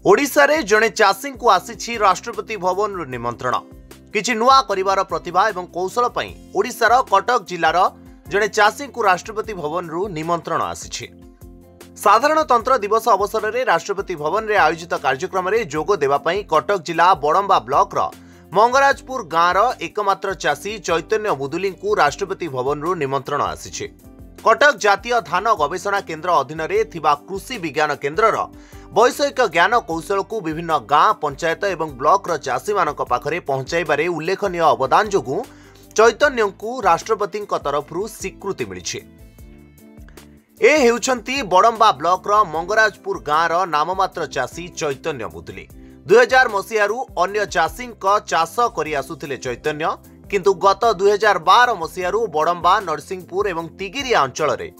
ओडिशा रे जड़े चाषी को आसी राष्ट्रपति भवन रु निमंत्रण किछि नुआ करिवार प्रतिभा एवं कौशल पई ओडिशार कटक जिलार जड़े चाषी को राष्ट्रपति भवन रु निमंत्रण आसी। साधारणतंत्र दिवस अवसर में राष्ट्रपति भवन रे आयोजित कार्यक्रम में जोग देवा पई कटक जिला बड़ंबा ब्लॉक रो मंगराजपुर गाँवर एकमात्र चाषी चैतन्य मुदुली को राष्ट्रपति भवन रु निमंत्रण आसी। कटक जातीय धान गवेषणा केन्द्र अधीन थिबा कृषि विज्ञान केन्द्रर वैषयिक ज्ञान कौशल को विभिन्न गाँ पंचायत एवं ब्लॉक चाषी मानक पाखरे पहुंचाइबारे उल्लेखनीय अवदान जोगु चैतन्य को राष्ट्रपति तरफ स्वीकृति मिली। ए हेउछंती बड़ंबा ब्लॉक रो मंगराजपुर गाँवर नाममात्र चाषी चैतन्य मुदुली। 2000 मसीहारू अन्य चाषी चाष करि आसुथिले चैतन्य, किंतु गत 2012 मसीहारू बड़ंबा नरसिंहपुर एवं तिगिरिया अंचल रे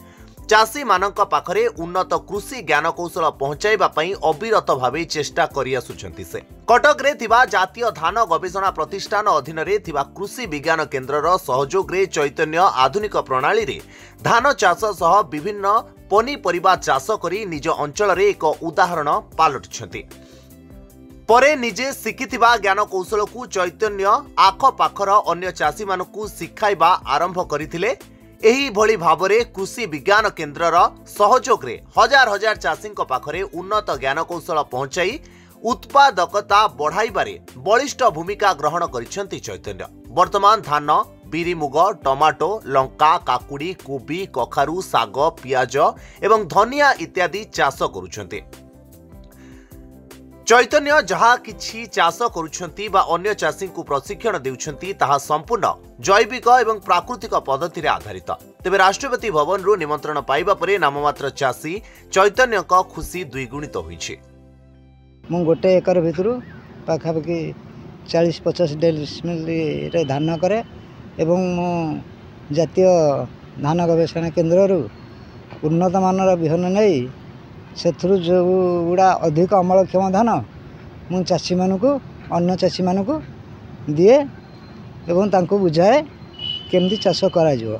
चाषी मानक पाखरे उन्नत कृषि ज्ञान कौशल पहुंचाइबा पई अविरत भावे चेष्टा करि आसुछंती। से कटक रे थिबा जातीय धान गवेषणा प्रतिष्ठान अधीन रे थिबा कृषि विज्ञान केन्द्रर सहयोग रे चैतन्य आधुनिक प्रणाली रे धान चाष सह विभिन्न पनीपरिबा चाष करी निज अंचल रे एक उदाहरण पालटिछंती। परे निजे शिखिथिबा ज्ञान कौशल को चैतन्य आखपाखर अन्य चाषी मानकु शिखाइबा आरंभ करिथिले। एही भली भावरे कृषि विज्ञान केन्द्रर सहयोग रे हजार हजार चाषी पाखरे उन्नत ज्ञान कौशल पहुंचाई उत्पादकता बढ़ाइबारे बलिष्ठ भूमिका ग्रहण करिसेंती चैतन्य। वर्तमान धान, बिरी, मुग, टमाटो, लंका, काकुड़ी, कोबी, कखारू, साग, पियाज एवं धनिया इत्यादि चाष करुछंती। चैतन्य जहा किछि चाष करुछंती बा अन्य चाषी को प्रशिक्षण देउछंती ताहा संपूर्ण जैविक एवं प्राकृतिक पद्धति रे आधारित। तेबे राष्ट्रपति भवन रु निमंत्रण पाइबा परे नाममात्र चाषी चैतन्य का खुशी द्विगुणित होइछि। मु गोटे एकर भितरु पाखापाखि 40-50 डेसिमिल रे धान करे एवं मु जातीय धान गवेषणा केन्द्र रु उन्नत मानर बिहन नहीं सेथुरु जो गुड़ा अधिक अमलक्षम धान मु चाषी मानकु अन्य चाषी मानकु दिए एवं तांको बुझाए केमती चाष करा जिवो।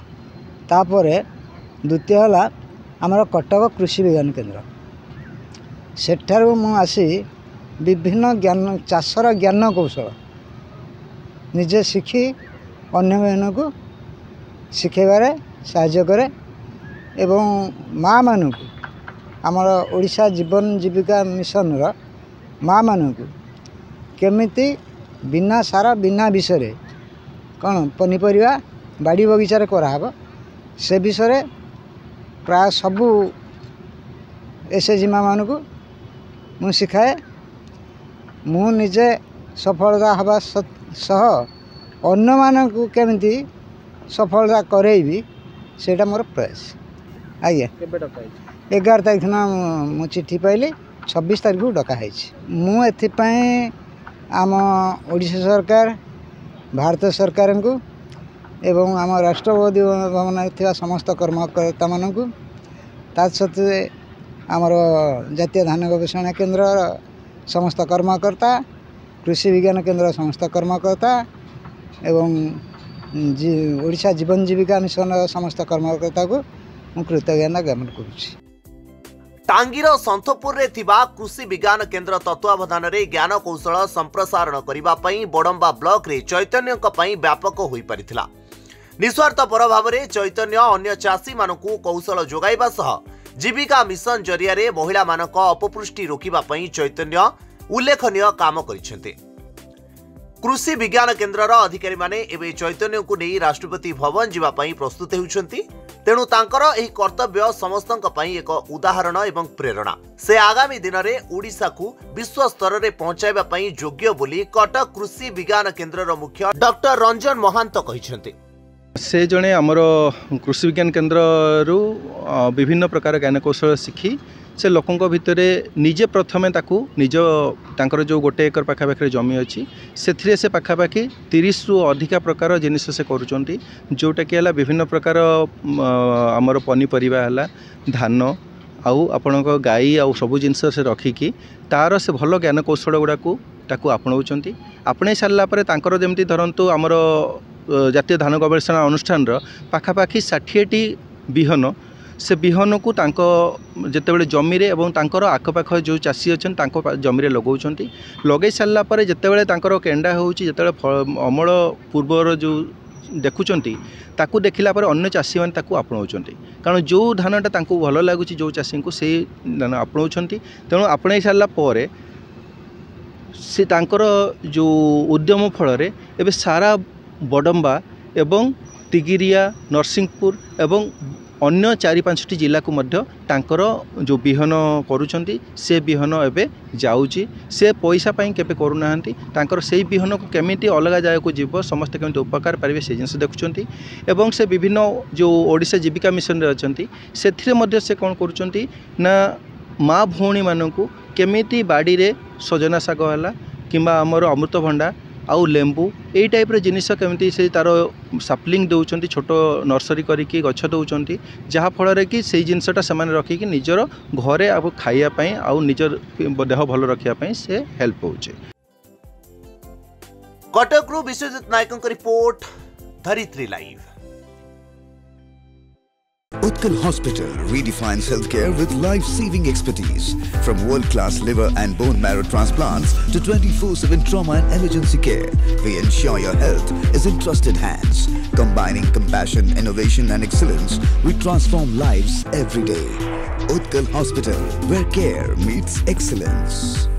तापरे द्वितीय हला हमर कटक कृषि विज्ञान केन्द्र सेठारु मु आसी विभिन्न ज्ञान चाषर ज्ञान कौशल निजे शिखी अन्य मानकु शिखेबारे साहाय्य करे एवं माँ मानकु आमर ओडिशा जीवन जीविका मिशन रा माँ मानकु केमिति बिना सारा बिना विषय कौन पनीपरिया बाड़ी बगीचार कराहब से विषय प्राय सबू एसएचजी माँ मानकु मु शिखाए। मु निजे सफलता हवा सह अन्य मानकु केमिति सफलता करेबी सेटा मोर प्रयास। आज्ञा 11 तारीख ना मु चिट्ठी पाइली 26 तारीख को डका है। मु एथिपाई आम ओडिशा सरकार भारत सरकार को एवं आम राष्ट्रपति भवन थिबा समस्त कर्मकर्ता मानकु तत्सत आमर जातीय धान गवेषणा केन्द्र समस्त कर्मकर्ता कृषि विज्ञान केन्द्र समस्त कर्मकर्ता एवं ओडिशा जीवन जीविका मिशन समस्त कर्मकर्ता को मु कृतज्ञता ज्ञापन करुछि। टांगीर संतपुर रे थिबा कृषि विज्ञान केन्द्र तत्वावधान रे ज्ञान कौशल संप्रसारण करिबा पई बड़ंबा ब्लॉक रे चैतन्य पई व्यापक होई परिथिला। निस्वार्थ पर भाव रे चैतन्य अन्य चाषी मानकु कौशल जोगाइबा सह जीविका मिशन जरिया रे महिला मानक अपपुष्टि रोकिबा पई चैतन्य उल्लेखनीय काम करिसेंते। कृषि विज्ञान केन्द्रर अधिकारी माने एबे चैतन्य को नहीं राष्ट्रपति भवन जीवा पई प्रस्तुत हेउछंती। तेणु तांकर एही कर्तव्य समस्तक पई एक उदाहरण एवं प्रेरणा। से आगामी दिन में ओडिशा को विश्व स्तर रे पहुंचाइबा पई योग्य बोली कटक कृषि विज्ञान केन्द्रर मुख्य डॉक्टर रंजन महांत कहिसेंती। से जड़े आमर कृषि विज्ञान केन्द्र रु विभिन्न प्रकार ज्ञान कौशल शिखी से लोकों भितर निजे प्रथमे ताकू निज तांकर जो गोटे एकर पाखापाखि जमी अच्छी से पाखापाखि 30 रु अधिका प्रकार जिनिस से करुँच जोटा कि है विभिन्न प्रकार आमर पनीपरिया है धान आउ आपण गाई आउ सबू जिनस से रखिकी तार से भल ज्ञान कौशल गुड़ाक आपणाऊँ आपणे सारापर तांकर जमी धरतु आमर जातीय धान गवेषणा अनुष्ठान पाखापाखि 60टी बिहन से बिहन को जितेबाला जमी एवं तांकर आखपाख जो चाषी अच्छा जमी लगाउछंती लगे सारा पर जितेबाला तांकर केंडा होउची जितेबाला अमल पूर्वर जो देखुंट ताकू देखला पर अन्य चाषी मैंने आपणाऊँच कारण जो धानटा तांको भल लगुच जो चाषी को से धान आपणाऊँच तेणु आपणाई सारापर से तांकर जो उद्यम फल एवं सारा बडम्बा एवं तिगिरिया नरसिंहपुर एवं अन्य 4-5टी जिला को मध्य तांकर जो बिहन करुछंती से बिहन एबे जाउची से पैसा पाई केबे करूनाहांती तांकर से बिहन को केमिति अलग जाय को जीव समस्त केमिति उपकार पारिबे से जिनस देखुछंती एवं से विभिन्न जो ओडिशा जीविका मिशन रे अछंती सेथिरे मध्य से कोन करूछंती ना माँ भौणी मानकू केमिति बाड़ी रे सजना शाग हला किंबा हमर अमृतभंडा आउ लेंबू यही टाइप जिनिस केमिति से तार साप्लिंग दौरान छोट नर्सरी करिकी गछ दौरान जहाँफल कि से जिनसटा से रखिकी निजर घरे आप खाइबापी आउ निजर देह भल रखापी से हेल्प होचे। कटकरू विश्वजित नायक report Dharitri live. Utkal Hospital redefines healthcare with life-saving expertise. From world-class liver and bone marrow transplants to 24/7 trauma and emergency care, we ensure your health is in trusted hands. Combining compassion, innovation and excellence, we transform lives every day. Utkal Hospital, where care meets excellence.